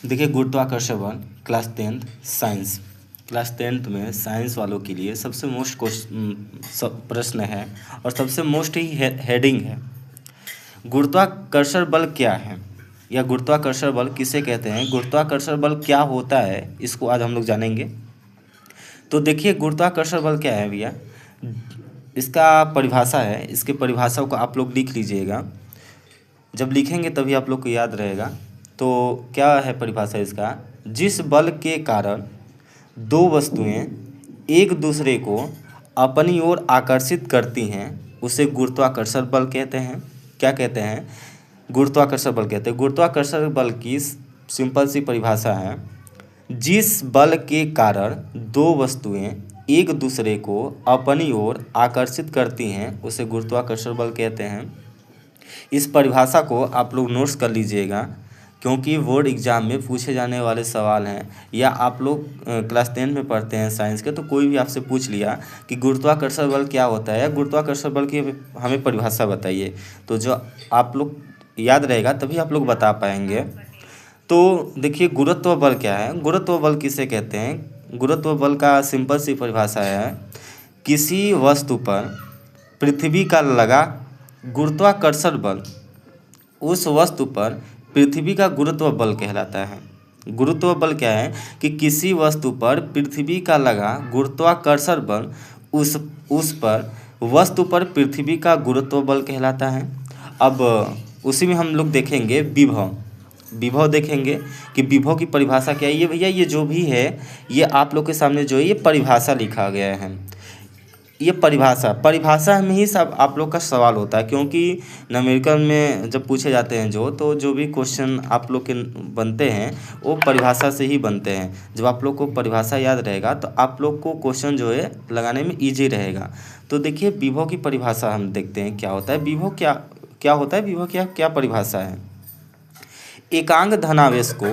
देखिए गुरुत्वाकर्षण बल class 10th science, class 10th में साइंस वालों के लिए सबसे मोस्ट प्रश्न है और सबसे मोस्ट ही हेडिंग है। गुरुत्वाकर्षण बल क्या है या गुरुत्वाकर्षण बल किसे कहते हैं, गुरुत्वाकर्षण बल क्या होता है, इसको आज हम लोग जानेंगे। तो देखिए गुरुत्वाकर्षण बल क्या है भैया, इसका परिभाषा है, इसके परिभाषा को आप लोग लिख लीजिएगा। जब लिखेंगे तभी आप लोग को याद रहेगा। तो क्या है परिभाषा इसका, जिस बल के कारण दो वस्तुएं एक दूसरे को अपनी ओर आकर्षित करती हैं उसे गुरुत्वाकर्षण बल कहते हैं। क्या कहते हैं, गुरुत्वाकर्षण बल कहते हैं। गुरुत्वाकर्षण बल की सिंपल सी परिभाषा है, जिस बल के कारण दो वस्तुएं एक दूसरे को अपनी ओर आकर्षित करती हैं उसे गुरुत्वाकर्षण बल कहते हैं। इस परिभाषा को आप लोग नोट्स कर लीजिएगा, क्योंकि बोर्ड एग्जाम में पूछे जाने वाले सवाल हैं, या आप लोग क्लास 10 में पढ़ते हैं साइंस के, तो कोई भी आपसे पूछ लिया कि गुरुत्वाकर्षण बल क्या होता है या गुरुत्वाकर्षण बल की हमें परिभाषा बताइए, तो जो आप लोग याद रहेगा तभी आप लोग बता पाएंगे। तो देखिए गुरुत्व बल क्या है, गुरुत्व बल किसे कहते हैं। गुरुत्व बल का सिंपल सी परिभाषा है, किसी वस्तु पर पृथ्वी का लगा गुरुत्वाकर्षण बल उस वस्तु पर पृथ्वी का गुरुत्व बल कहलाता है। गुरुत्व बल क्या है कि किसी वस्तु पर पृथ्वी का लगा गुरुत्वाकर्षण बल उस पर वस्तु पर पृथ्वी का गुरुत्व बल कहलाता है। अब उसी में हम लोग देखेंगे विभव देखेंगे कि विभव की परिभाषा क्या है। ये भैया ये जो भी है ये आप लोग के सामने जो है ये परिभाषा लिखा गया है। ये परिभाषा में ही सब आप लोग का सवाल होता है, क्योंकि न्यूमेरिकल में जब पूछे जाते हैं जो भी क्वेश्चन आप लोग के बनते हैं वो परिभाषा से ही बनते हैं। जब आप लोग को परिभाषा याद रहेगा तो आप लोग को क्वेश्चन जो है लगाने में ईजी रहेगा। तो देखिए विभव की परिभाषा हम देखते हैं क्या होता है। विभव क्या होता है, विभव क्या परिभाषा है। एकांक धनावेश को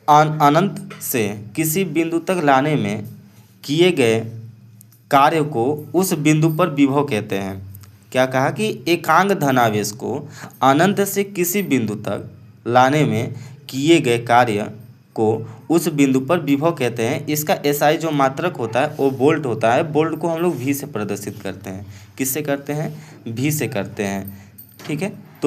अनंत से किसी बिंदु तक लाने में किए गए कार्य को उस बिंदु पर विभव कहते हैं। क्या कहा कि एकांक धनावेश को अनंत से किसी बिंदु तक लाने में किए गए कार्य को उस बिंदु पर विभव कहते हैं। इसका एसआई जो मात्रक होता है वो वोल्ट होता है। वोल्ट को हम लोग वी से प्रदर्शित करते हैं। किससे करते हैं, वी से करते हैं। ठीक है।